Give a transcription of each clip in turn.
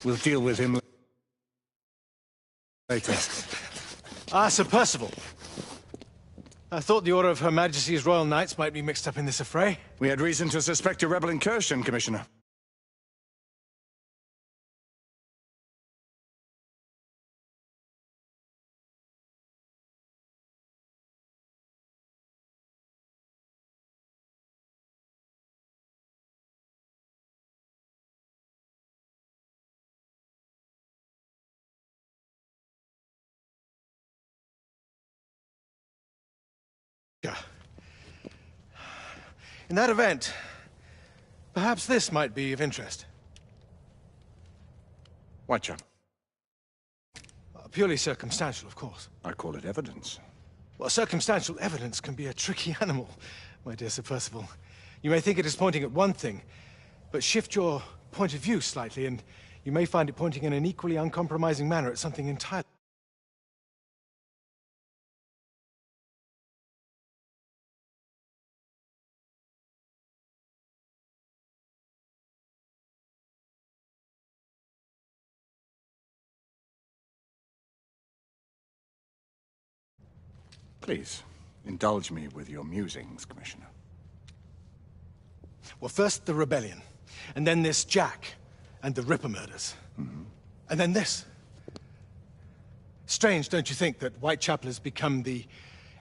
We'll deal with him later. Ah, Sir Percival. I thought the Order of Her Majesty's Royal Knights might be mixed up in this affray. We had reason to suspect a rebel incursion, Commissioner. In that event, perhaps this might be of interest. Whitechapel. Purely circumstantial, of course. I call it evidence. Well, circumstantial evidence can be a tricky animal, my dear Sir Percival. You may think it is pointing at one thing, but shift your point of view slightly, and you may find it pointing in an equally uncompromising manner at something entirely. Please, indulge me with your musings, Commissioner. Well, first the rebellion, and then this Jack, and the Ripper murders. And then this. Strange, don't you think, that Whitechapel has become the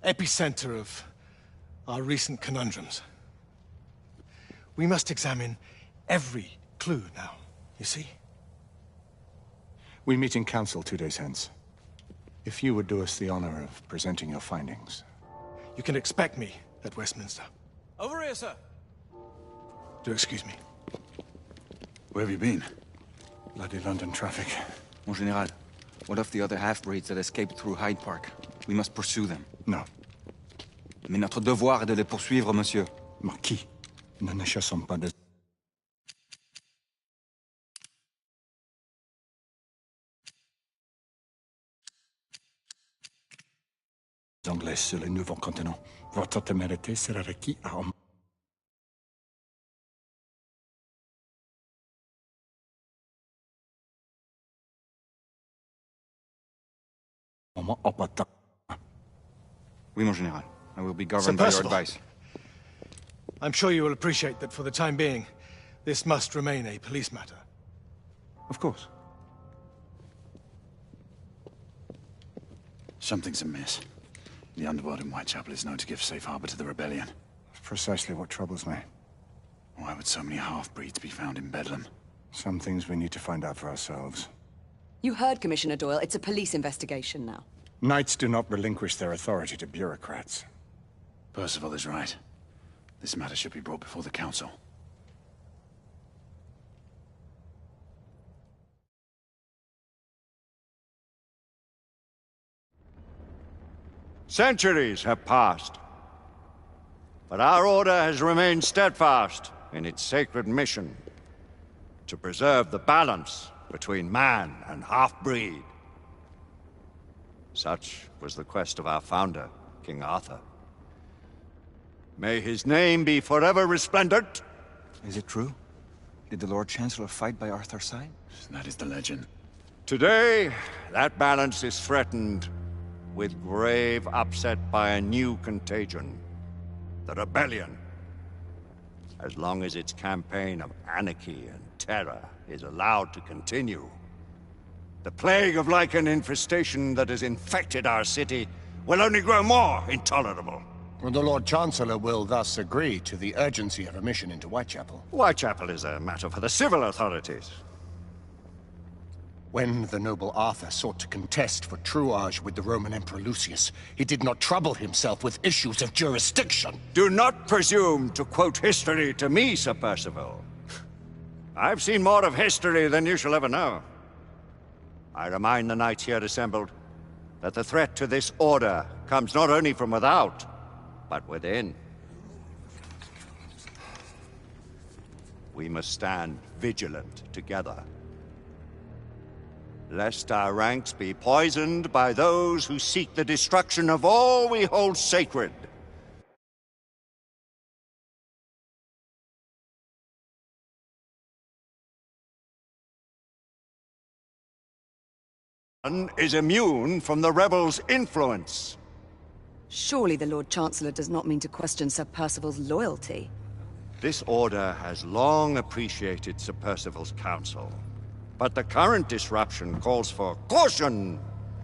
epicenter of our recent conundrums? We must examine every clue now, you see? We meet in council 2 days hence. If you would do us the honor of presenting your findings. You can expect me at Westminster. Over here, sir. Do excuse me. Where have you been? Bloody London traffic. Mon Général, what of the other half-breeds that escaped through Hyde Park? We must pursue them. No. Mais notre devoir est de les poursuivre, monsieur. Marquis, nous ne chassons pas des Anglais sur le nouveau continent. Votre témérité sera requis à un moment opportun. Oui, mon Général. I will be Sir governed by your Percival. advice. I'm sure you will appreciate that for the time being, this must remain a police matter. Of course. Something's amiss. The underworld in Whitechapel is known to give safe harbor to the rebellion. That's precisely what troubles me. Why would so many half-breeds be found in Bedlam? Some things we need to find out for ourselves. You heard, Commissioner Doyle. It's a police investigation now. Knights do not relinquish their authority to bureaucrats. Percival is right. This matter should be brought before the council. Centuries have passed, but our order has remained steadfast in its sacred mission to preserve the balance between man and half-breed. Such was the quest of our founder, King Arthur. May his name be forever resplendent. Is it true? Did the Lord Chancellor fight by Arthur's side? That is the legend. Today, that balance is threatened with grave upset by a new contagion, the rebellion. As long as its campaign of anarchy and terror is allowed to continue, the plague of lichen infestation that has infected our city will only grow more intolerable. The Lord Chancellor will thus agree to the urgency of a mission into Whitechapel. Whitechapel is a matter for the civil authorities. When the noble Arthur sought to contest for truage with the Roman Emperor Lucius, he did not trouble himself with issues of jurisdiction. Do not presume to quote history to me, Sir Percival. I've seen more of history than you shall ever know. I remind the knights here assembled that the threat to this order comes not only from without, but within. We must stand vigilant together, lest our ranks be poisoned by those who seek the destruction of all we hold sacred. is immune from the rebels' influence. Surely the Lord Chancellor does not mean to question Sir Percival's loyalty. This order has long appreciated Sir Percival's counsel, but the current disruption calls for caution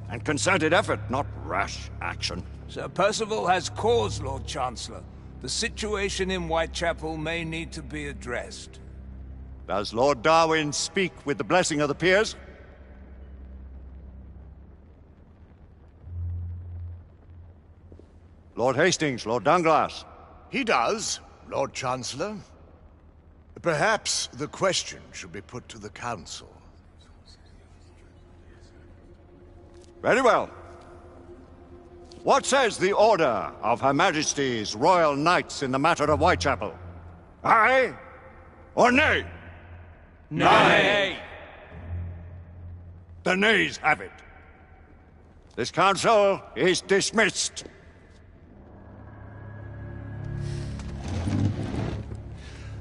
and concerted effort, not rash action. Sir Percival has cause, Lord Chancellor. The situation in Whitechapel may need to be addressed. Does Lord Darwin speak with the blessing of the peers? Lord Hastings, Lord Dunglass. He does, Lord Chancellor. Perhaps the question should be put to the Council. Very well. What says the Order of Her Majesty's Royal Knights in the matter of Whitechapel? Aye or nay? Nay! The nays have it. This council is dismissed.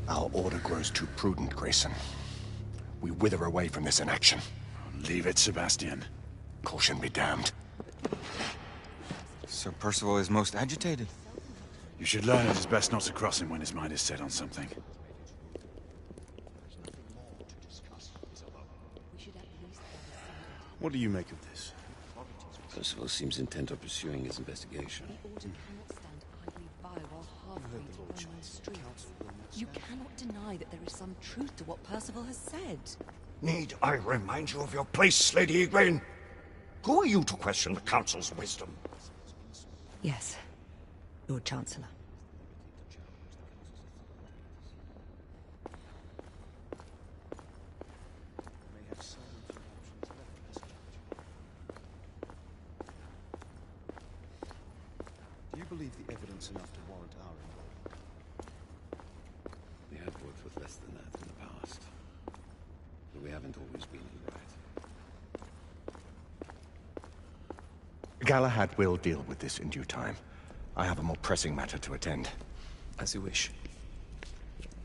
Our order grows too prudent, Grayson. We wither away from this inaction. Leave it, Sebastian. Caution be damned. Sir Percival is most agitated. You should learn it is best not to cross him when his mind is set on something. What do you make of this? Percival seems intent on pursuing his investigation. You cannot deny that there is some truth to what Percival has said. Need I remind you of your place, Lady Egwene? Who are you to question the Council's wisdom? Yes, Lord Chancellor. Do you believe the evidence enough to warrant our involvement? We have worked with less than that in the past. But we haven't always been in the right. Galahad will deal with this in due time. I have a more pressing matter to attend. As you wish.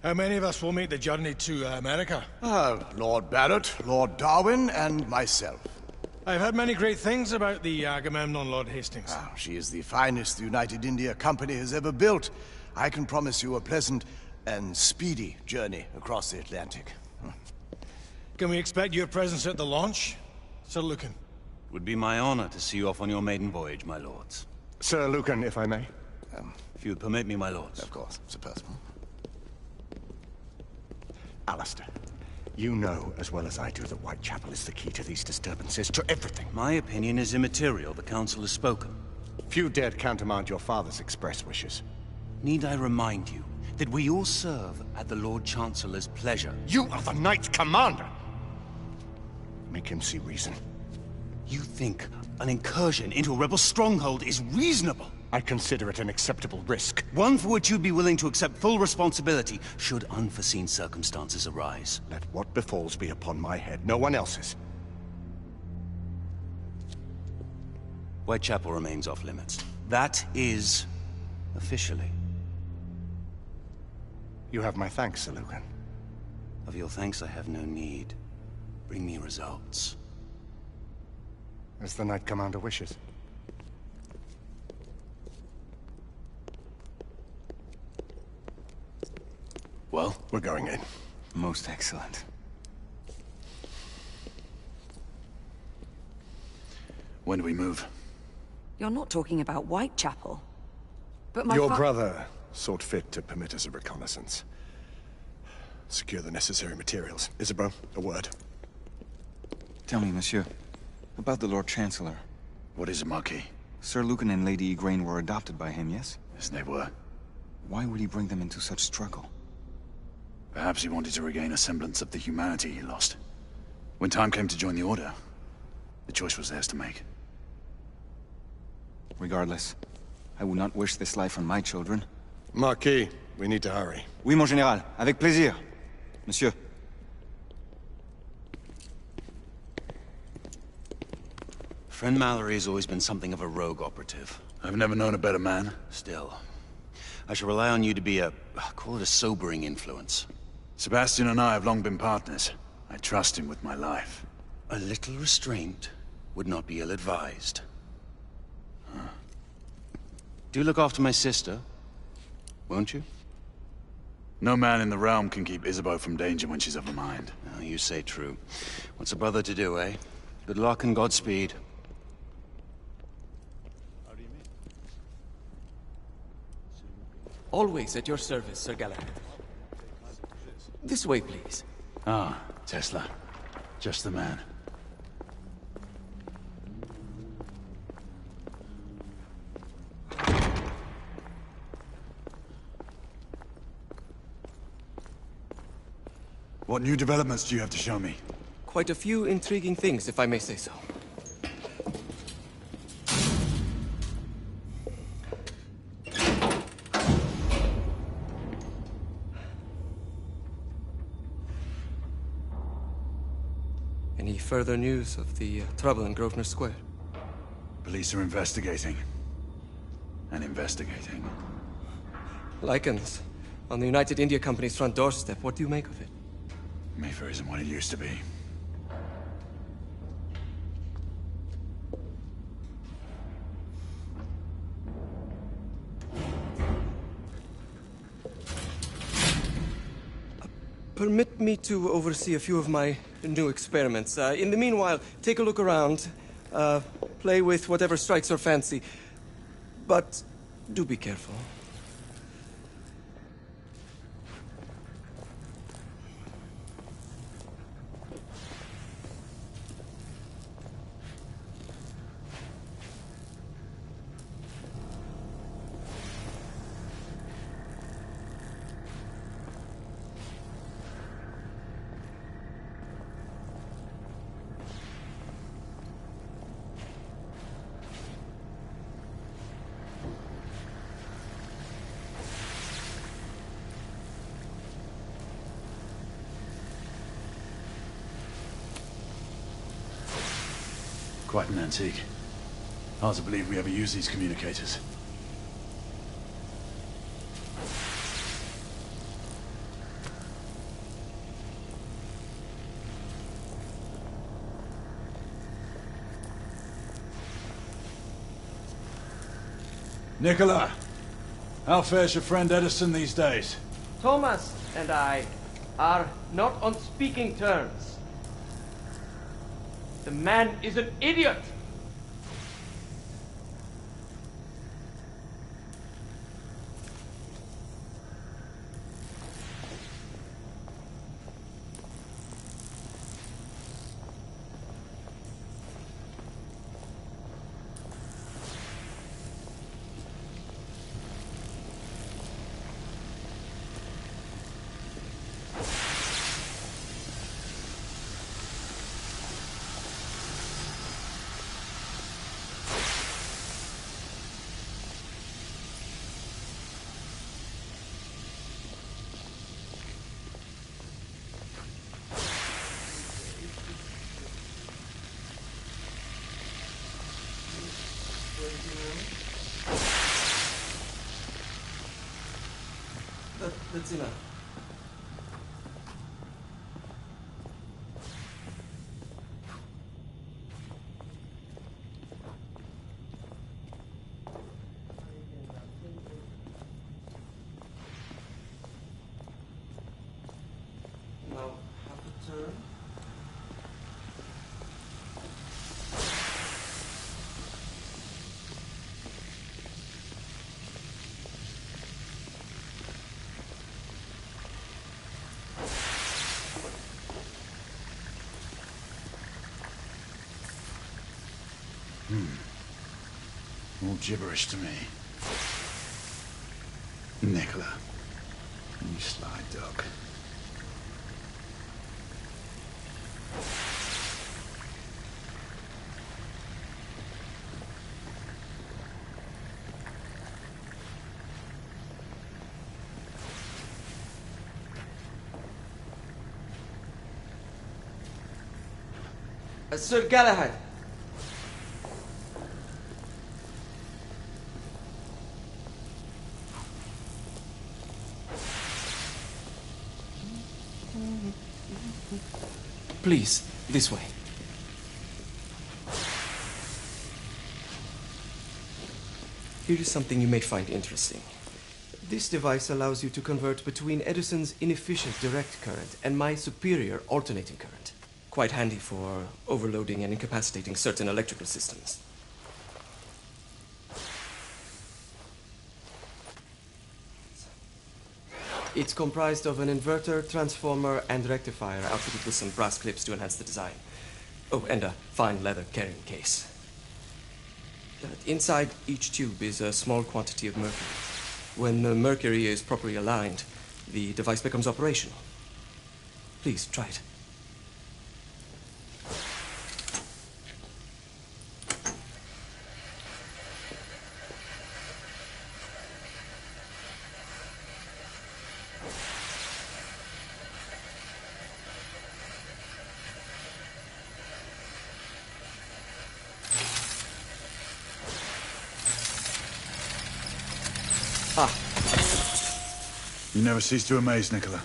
How many of us will make the journey to America? Lord Barrett, Lord Darwin, and myself. I've heard many great things about the Agamemnon, Lord Hastings. She is the finest the United India Company has ever built. I can promise you a pleasant and speedy journey across the Atlantic. Can we expect your presence at the launch, Sir Lucan? Would be my honor to see you off on your maiden voyage, my lords. Sir Lucan, if I may. If you would permit me, my lords. Of course, Sir Percival. Alistair, you know as well as I do that Whitechapel is the key to these disturbances, to everything. My opinion is immaterial. The Council has spoken. Few dared countermand your father's express wishes. Need I remind you that we all serve at the Lord Chancellor's pleasure? You are the Knights Commander! Make him see reason. You think an incursion into a rebel stronghold is reasonable? I consider it an acceptable risk. One for which you'd be willing to accept full responsibility should unforeseen circumstances arise. Let what befalls be upon my head, no one else's. Whitechapel remains off limits. That is... officially. You have my thanks, Sir Lucan. Of your thanks I have no need. Bring me results. As the Knight Commander wishes. Well, we're going in. Most excellent. When do we move? You're not talking about Whitechapel. But my Your brother sought fit to permit us a reconnaissance. Secure the necessary materials. Isabeau, a word. Tell me, monsieur, about the Lord Chancellor. What is it, Marquis? Sir Lucan and Lady Egwene were adopted by him, yes? Yes, they were. Why would he bring them into such struggle? Perhaps he wanted to regain a semblance of the humanity he lost. When time came to join the Order, the choice was theirs to make. Regardless, I would not wish this life on my children. Marquis, we need to hurry. Oui, mon général. Avec plaisir. Monsieur. Friend Mallory has always been something of a rogue operative. I've never known a better man. Still, I shall rely on you to be call it a sobering influence. Sebastian and I have long been partners. I trust him with my life. A little restraint would not be ill-advised. Do look after my sister, won't you? No man in the realm can keep Isabeau from danger when she's of a mind. Oh, you say true. What's a brother to do, eh? Good luck and Godspeed. Always at your service, Sir Galahad. This way, please. Ah, Tesla. Just the man. What new developments do you have to show me? Quite a few intriguing things, if I may say so. Any further news of the trouble in Grosvenor Square? Police are investigating. And investigating. Lycans. On the United India Company's front doorstep. What do you make of it? Mayfair isn't what it used to be. Permit me to oversee a few of my new experiments. In the meanwhile, take a look around. Play with whatever strikes your fancy. But do be careful. Quite an antique. Hard to believe we ever use these communicators. Nicola! How fares your friend Edison these days? Thomas and I are not on speaking terms. The man is an idiot! That's enough. Now, half a turn. All gibberish to me. Nicola, you sly dog. Sir Galahad. Please, this way. Here is something you may find interesting. This device allows you to convert between Edison's inefficient direct current and my superior alternating current. Quite handy for overloading and incapacitating certain electrical systems. It's comprised of an inverter, transformer, and rectifier outfitted with some brass clips to enhance the design. Oh, and a fine leather carrying case. Inside each tube is a small quantity of mercury. When the mercury is properly aligned, the device becomes operational. Please, try it. You never cease to amaze, Nicola.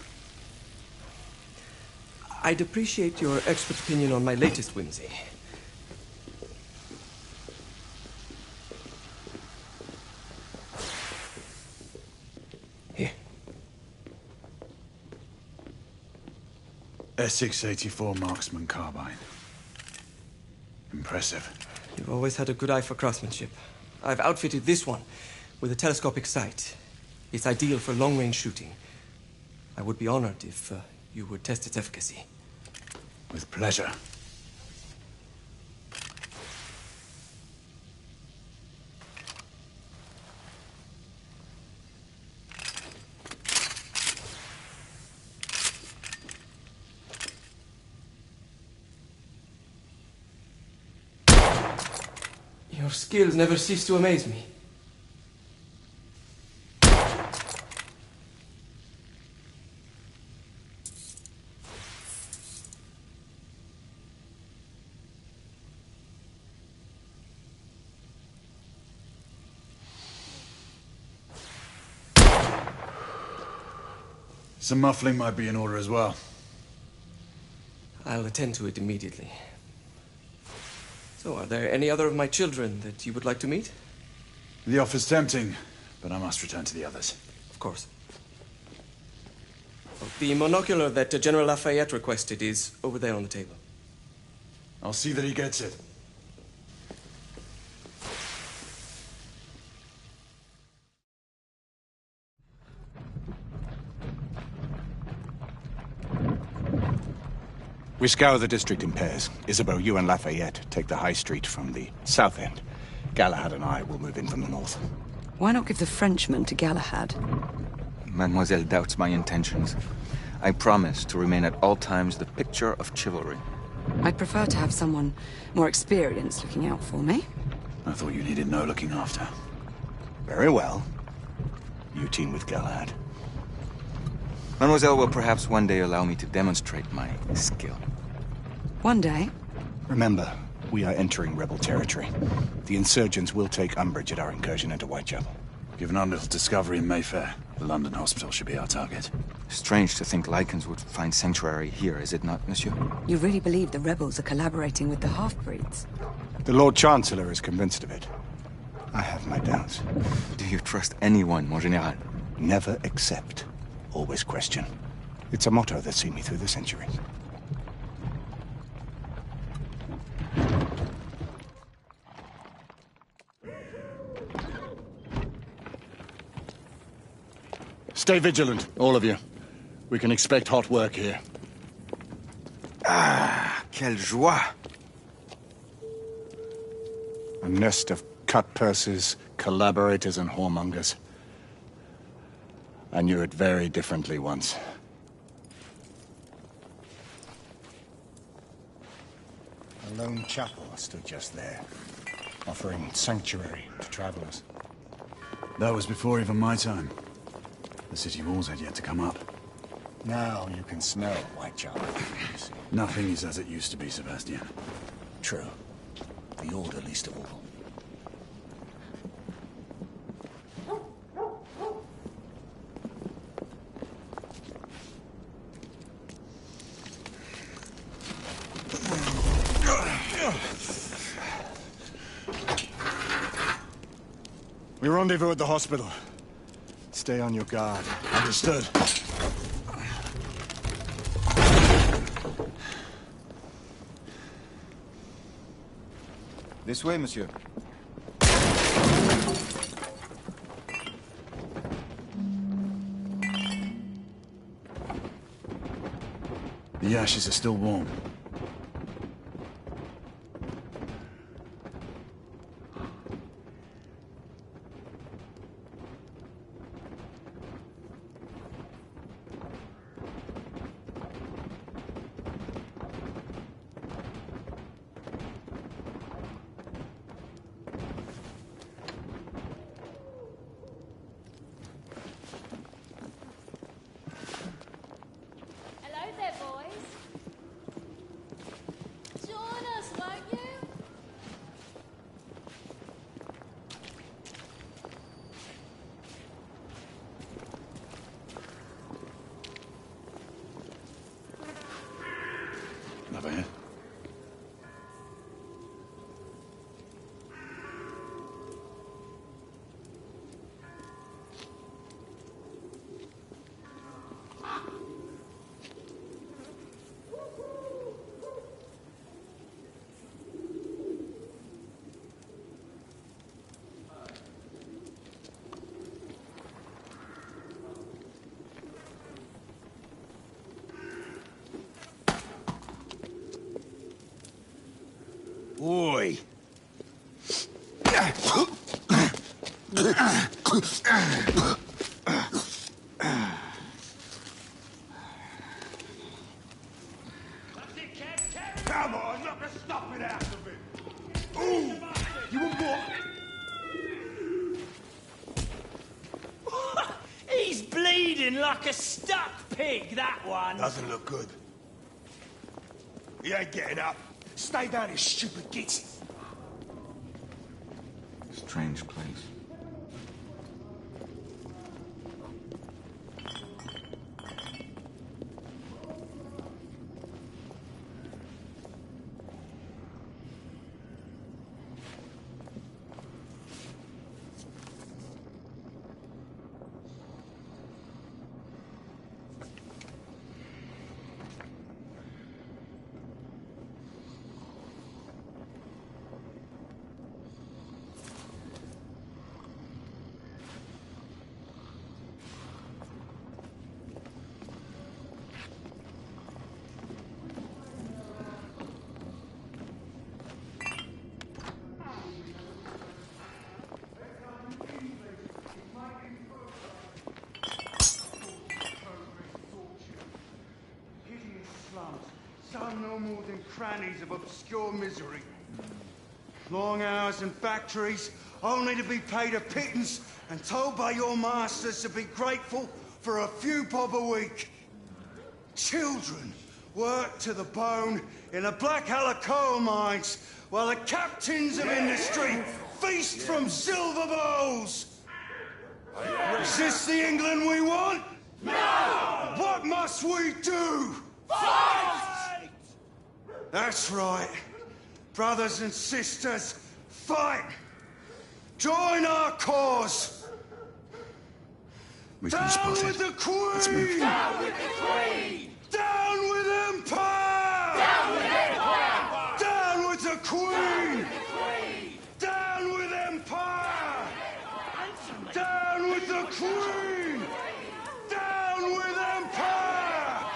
I'd appreciate your expert opinion on my latest whimsy. Here. Essex 84 Marksman Carbine. Impressive. You've always had a good eye for craftsmanship. I've outfitted this one with a telescopic sight. It's ideal for long-range shooting. I would be honored if you would test its efficacy. With pleasure. Your skills never cease to amaze me. Some muffling might be in order as well. I'll attend to it immediately. So, are there any other of my children that you would like to meet? The offer's tempting, but I must return to the others. Of course. The monocular that General Lafayette requested is over there on the table. I'll see that he gets it. We scour the district in pairs. Isabeau, you and Lafayette take the high street from the south end. Galahad and I will move in from the north. Why not give the Frenchman to Galahad? Mademoiselle doubts my intentions. I promise to remain at all times the picture of chivalry. I'd prefer to have someone more experienced looking out for me. I thought you needed no looking after. Very well. You team with Galahad. Mademoiselle will perhaps one day allow me to demonstrate my skill. One day? Remember, we are entering rebel territory. The insurgents will take umbrage at our incursion into Whitechapel. Given our little discovery in Mayfair, the London hospital should be our target. Strange to think Lycans would find sanctuary here, is it not, monsieur? You really believe the rebels are collaborating with the half-breeds? The Lord Chancellor is convinced of it. I have my doubts. Do you trust anyone, mon général? Never accept. Always question. It's a motto that's seen me through the centuries. Stay vigilant, all of you. We can expect hot work here. Ah, quelle joie! A nest of cut-purses, collaborators, and whoremongers. I knew it very differently once. A lone chapel stood just there, offering sanctuary to travelers. That was before even my time. The city walls had yet to come up. Now you can smell Whitechapel. Nothing is as it used to be, Sebastian. True. The Order least of all. We rendezvous at the hospital. Stay on your guard. Understood. This way, monsieur. The ashes are still warm. Hello there, boys. Join us, won't you? Lafayette? Oi! Come on, knock the stuffing out of it! Ooh! You want more? He's bleeding like a stuck pig, that one. Doesn't look good. He ain't getting up. Stay down, you stupid gits. Strange place. Some no more than crannies of obscure misery. Long hours in factories, only to be paid a pittance and told by your masters to be grateful for a few bob a week. Children work to the bone in the Blackhallow coal mines, while the captains of industry feast from silver bowls. Is this the England we want? No! What must we do? Fight! That's right. Brothers and sisters, fight! Join our cause! We've been Down spotted. with the Queen! Let's move. Down with the Queen! Down with Empire! Down with Empire! Down with the Queen! Down with Empire! Down with the Queen! Down with Empire!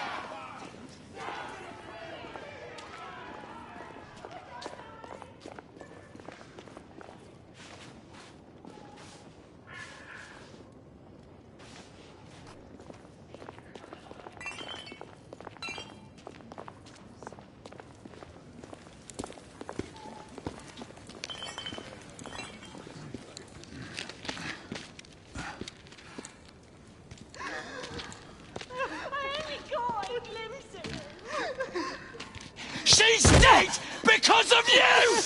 She's dead because of you!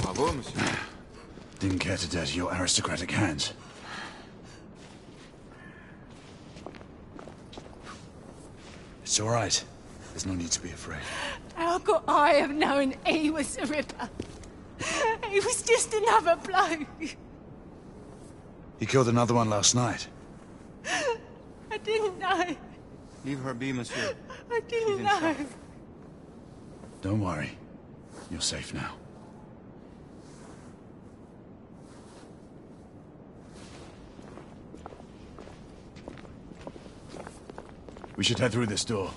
Bravo, monsieur. Didn't care to dirty your aristocratic hands. It's all right. There's no need to be afraid. How could I have known he was the Ripper? He was just another bloke. He killed another one last night. I didn't know. Leave her be, monsieur. I didn't know. Don't worry. You're safe now. We should head through this door.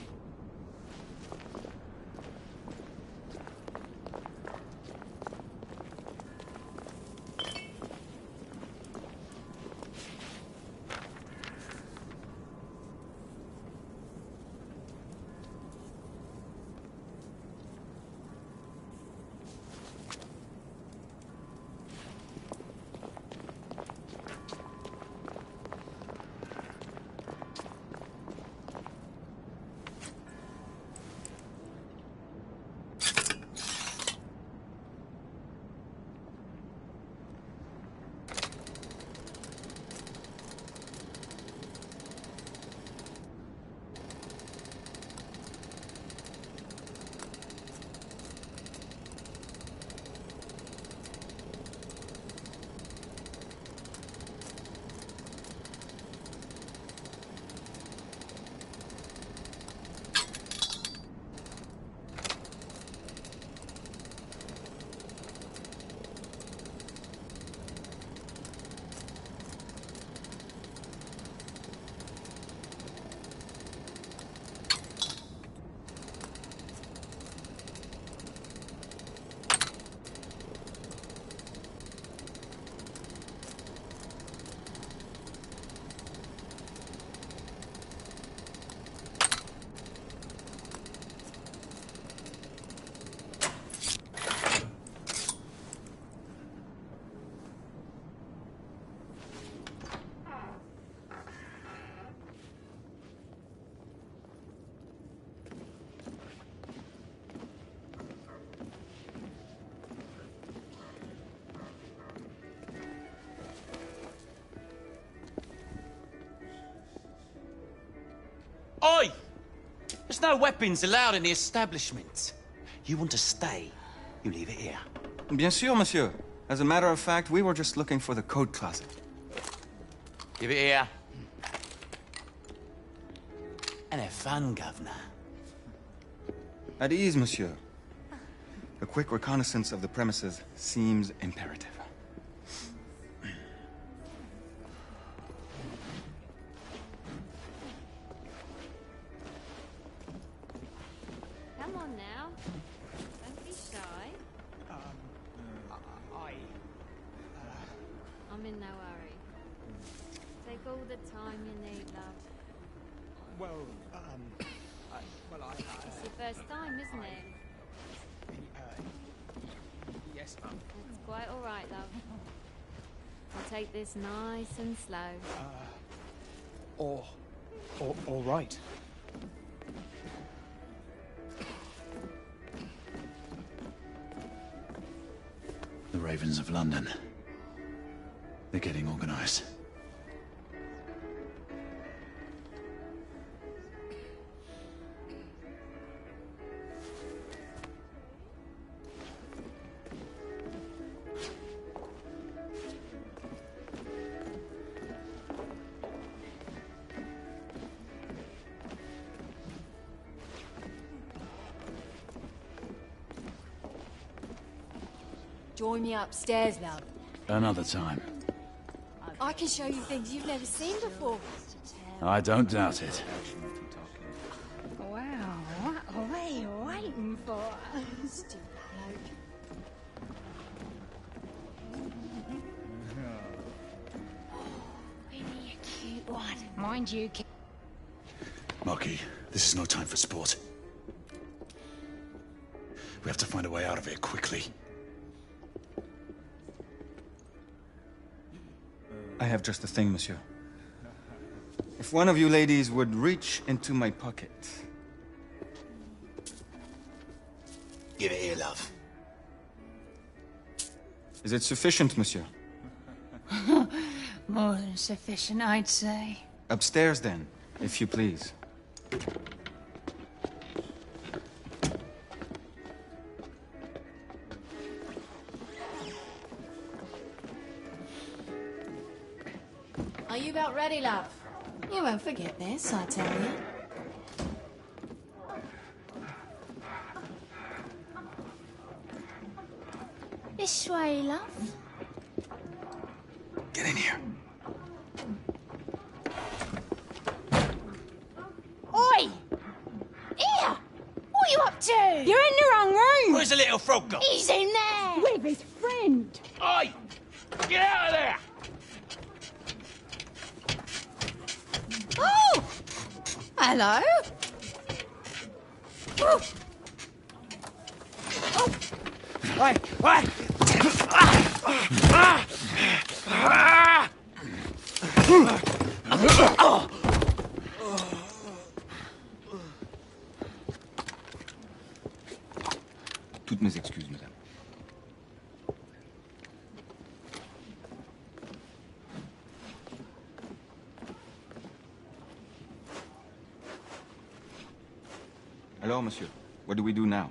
Oi! There's no weapons allowed in the establishment. You want to stay, you leave it here. Bien sûr, monsieur. As a matter of fact, we were just looking for the coat closet. Give it here. And have fun, Governor. At ease, monsieur. A quick reconnaissance of the premises seems imperative. Come on now. Don't be shy. I'm in no hurry. Take all the time you need, love. Well, It's your first time, isn't it? yes, ma'am. It's quite all right, love. I'll take this nice and slow. All right. The Ravens of London. They're getting organized. Join me upstairs, love. Another time. I can show you things you've never seen before. I don't doubt it. Wow, what are you waiting for? Stupid bloke. Really a cute one. Mind you, Marquis, this is no time for sport. We have to find a way out of here quickly. I have just the thing, monsieur. If one of you ladies would reach into my pocket. Give it here, love. Is it sufficient, monsieur? more than sufficient, I'd say. Upstairs, then, if you please. seatbelt ready, love. You won't forget this, I tell you. This way, love. Get in here. Oi! Here! What are you up to? You're in the wrong room! Where's the little frog gone? He's in there! With his friend! Oi! Get out of there! Oh! Hello? Oh! Oi! Oi! Toutes mes excuses, madame. Alors, monsieur, what do we do now?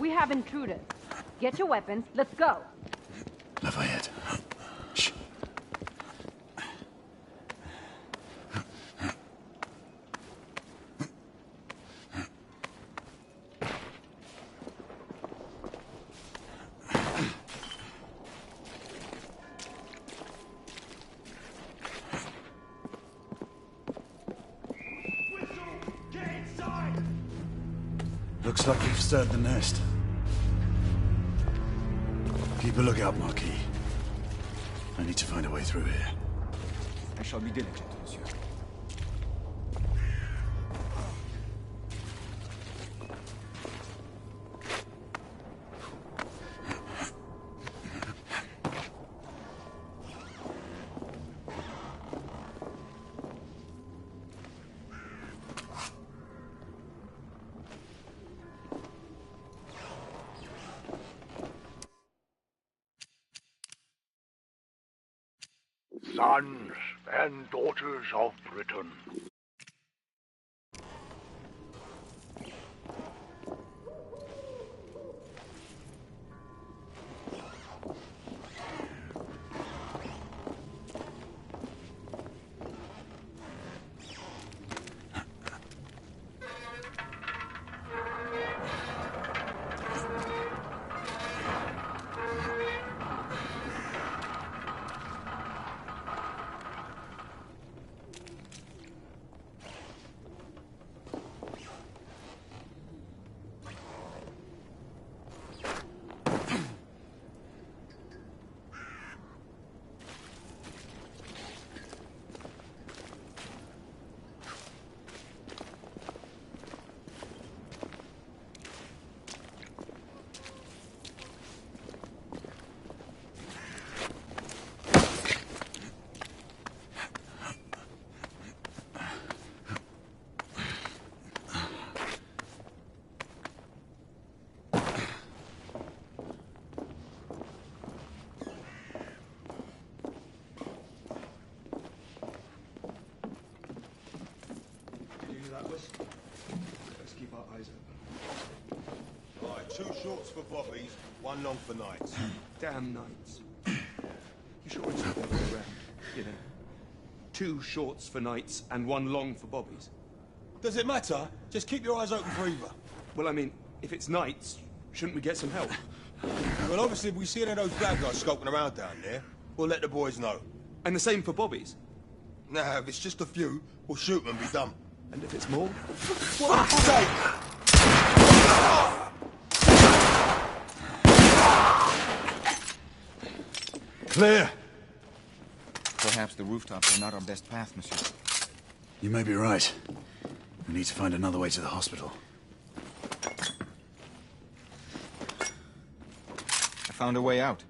We have intruders. Get your weapons. Let's go. Lafayette. Shh. Looks like you've stirred the nest. Keep a lookout, Marquis. I need to find a way through here. I shall be diligent, monsieur. Sons and daughters of Britain. Let's keep our eyes open. Right, 2 shorts for bobbies, 1 long for Knights. Damn Knights. You sure it's not the other way around? You know, 2 shorts for Knights and 1 long for bobbies. Does it matter? Just keep your eyes open for either. Well, I mean, if it's nights, shouldn't we get some help? Well, obviously, if we see any of those bad guys skulking around down there, we'll let the boys know. And the same for Bobby's? Nah, if it's just a few, we'll shoot them and be done. And if it's more? What say? Clear. Perhaps the rooftops are not our best path, monsieur. You may be right. We need to find another way to the hospital. I found a way out.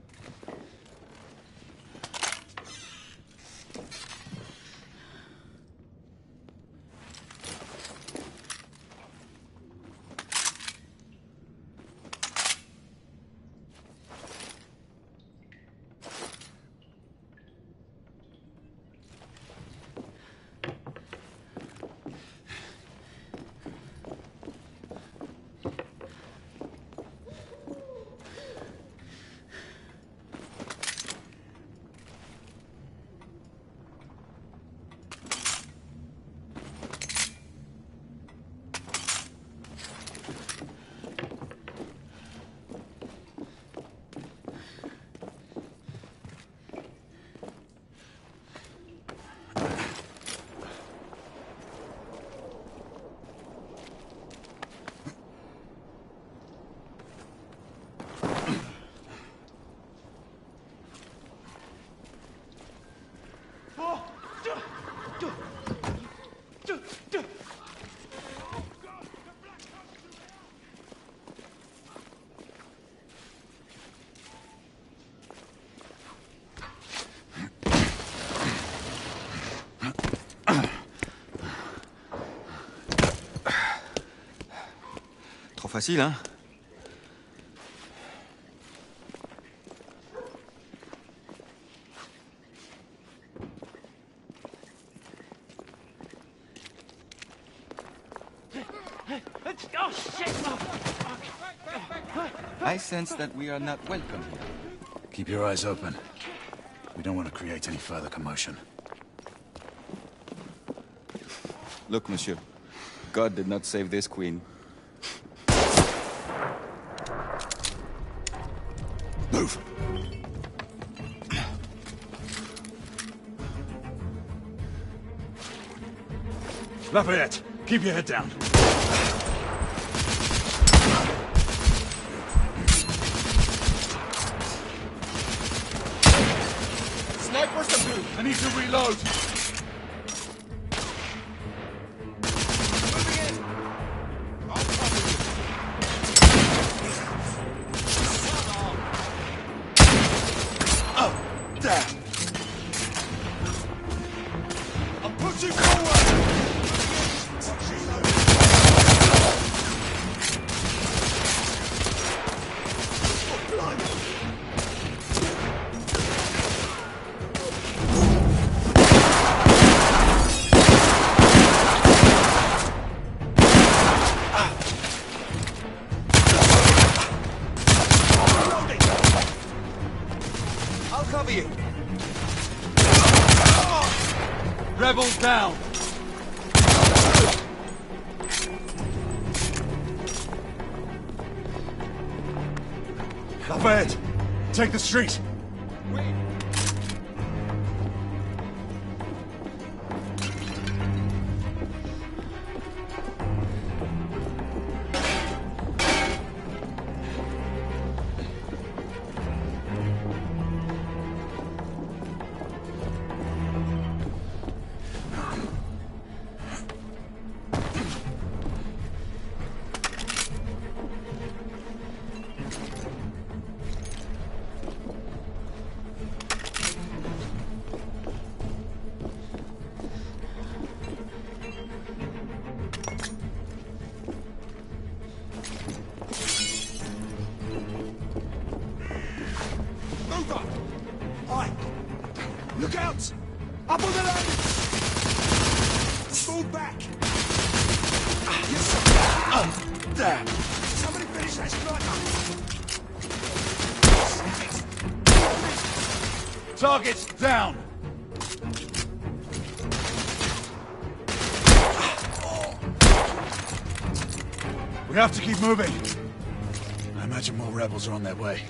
Trop facile, hein? Oh, shit! I sense that we are not welcome here. Keep your eyes open. We don't want to create any further commotion. Look, monsieur. God did not save this queen. Move! Lafayette, keep your head down. Sniper's approved. I need to reload. Rebels down! Lafayette, take the street! Look out! Up on the line! Fall back! Yes, sir. There! Somebody finish that striker! Targets down! We have to keep moving. I imagine more rebels are on their way.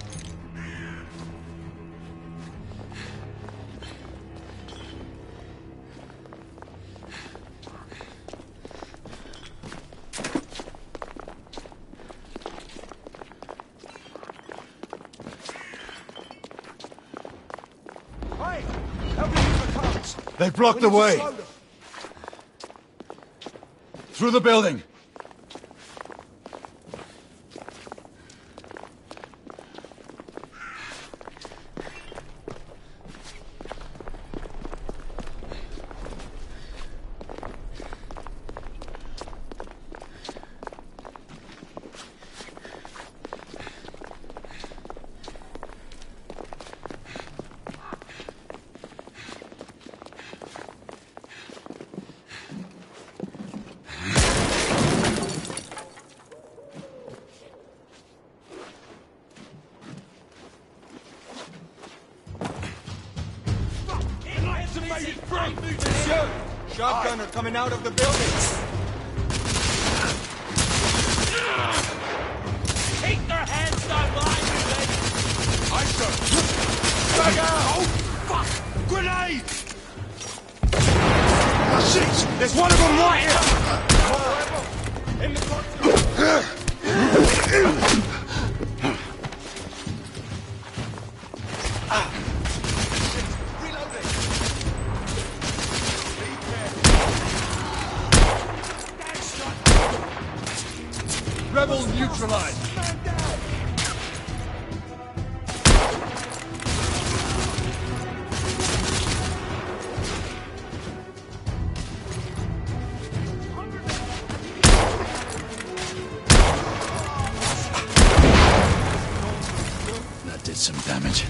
They've blocked the way! Through the building! Monsieur! Shotgunner coming out of the building! Keep their hands down behind you, then! I shot! Drag out! Oh, fuck! Grenade! Shit! There's one of them right here! In the Rebel neutralized! That did some damage.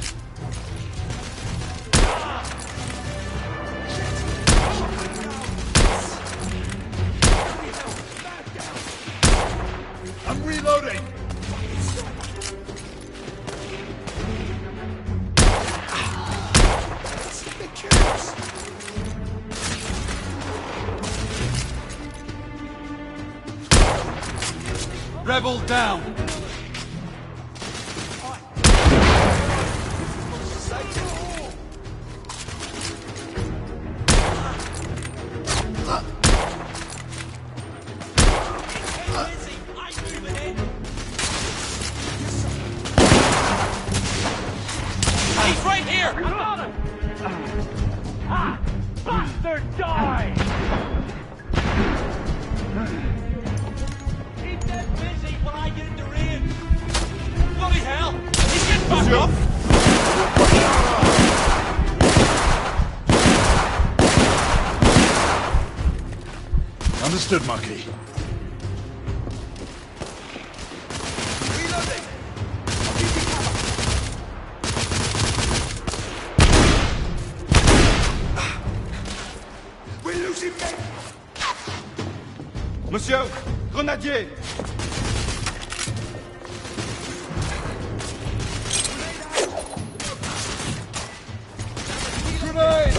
I'm reloading! Rebel down! He's right here! I got him! Ah! Bastard, die! Keep them busy when I get in the range! Bloody hell! He's getting back up! Understood, Marquis. Monsieur! Grenadier! Grenade!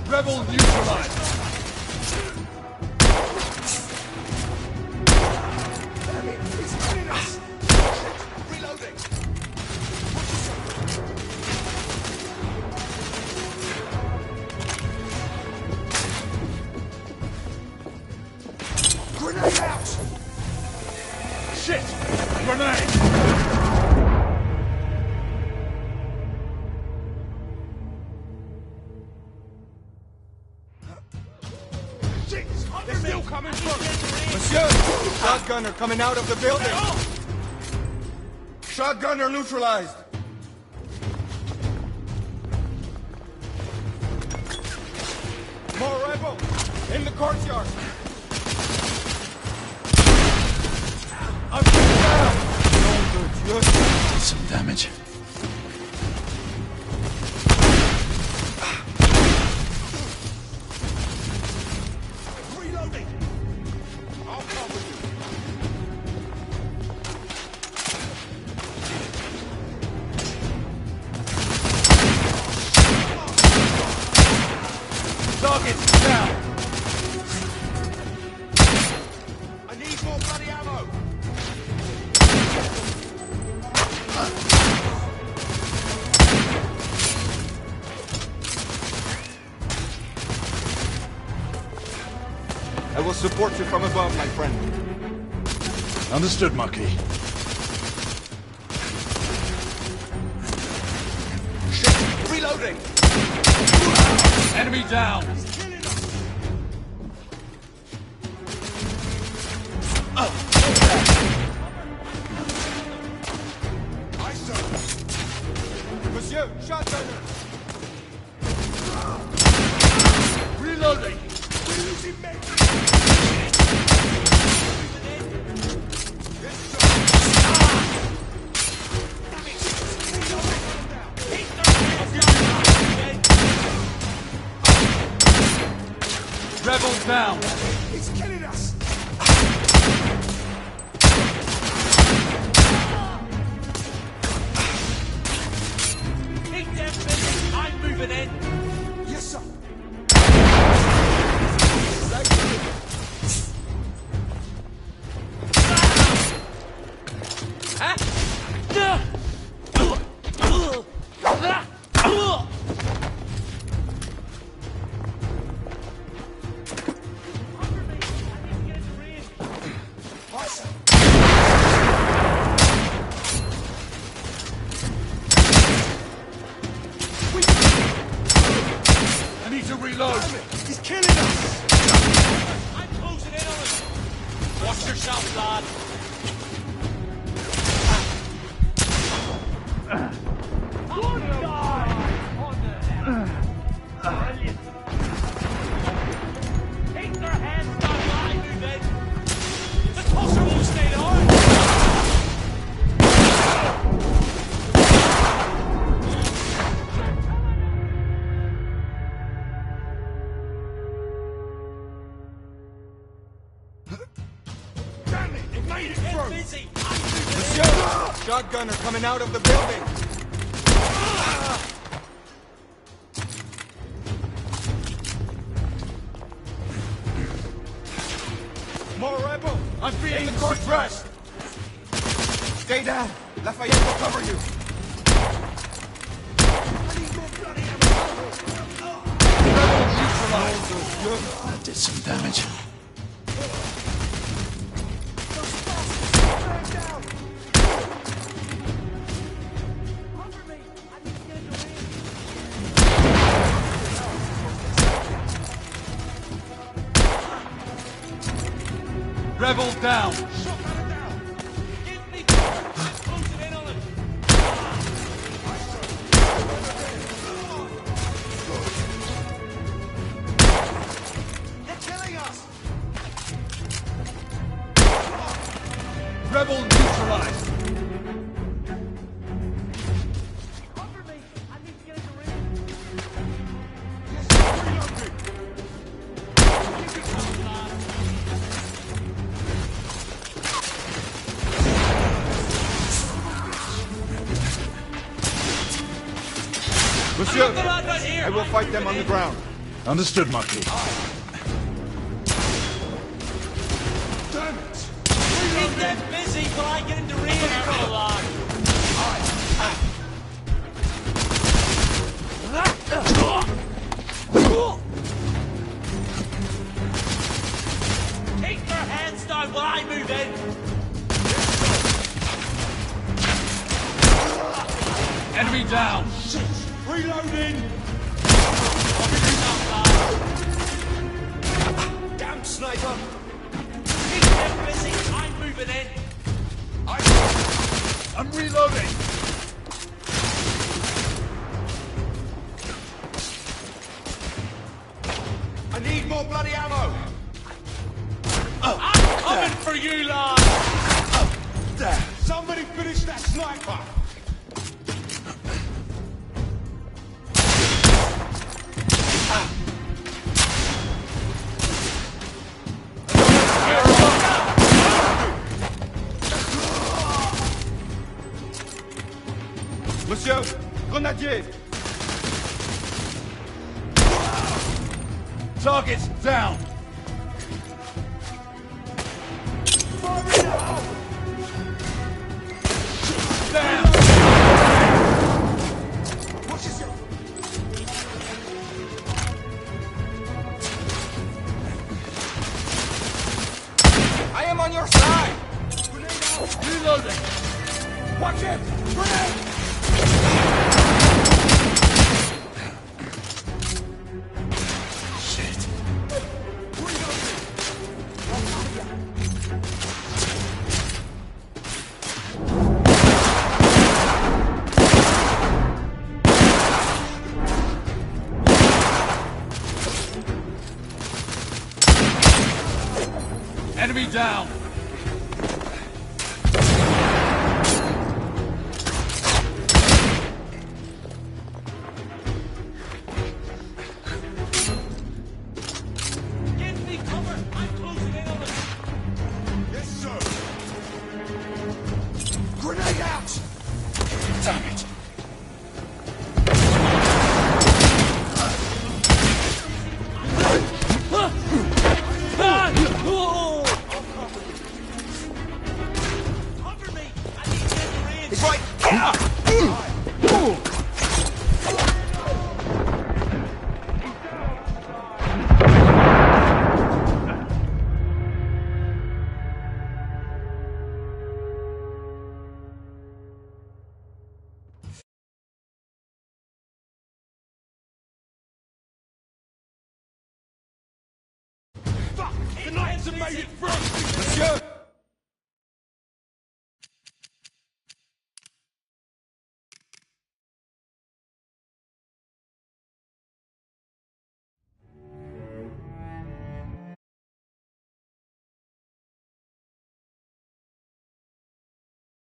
Rebel neutralized! Grenade out! Shit! Grenade! They're still coming through! Monsieur! Shotgunner coming out of the building! Shotgunner neutralized! More rebel! In the courtyard! I'm down! Did some damage. Reloading! I'll cover you! will support you from above, my friend. Understood, Marquis. Shit! Reloading! Enemy down! Monsieur, shotgunner! Reloading! We're losing men! Rebels down! He's killing us! Keep them busy! I'm moving in! Yes, sir! I need to reload! He's killing us! I'm closing in on him! Watch yourself, lad! Take their hands down while I move in! The tosser won't stay on! Damn it! It made it through! Busy! Monsieur! Shotgunner coming out of the building! More rebel! I'm being suppressed! Stay down! Lafayette will cover you! That did some damage. Rebels down! They're killing us! Rebel neutralized! Monsieur, I will fight them on the ground. Understood, Marquis. Damn it! Keep them busy till I get into range, lad! Keep their hands down while I move in! Enemy down! Reloading! Damn sniper! Keep them busy, I'm moving in! I'm reloading! I need more bloody ammo! I'm coming for you, lad! Somebody finish that sniper! Monsieur, grenadier! Targets down! Down! Watch yourself! Watch it! Grenade! Shit. Enemy down! Give me cover! I'm closing in on them! Yes, sir! Grenade out! Damn it! He's right! Fuck! The Knights have made it through! Monsieur!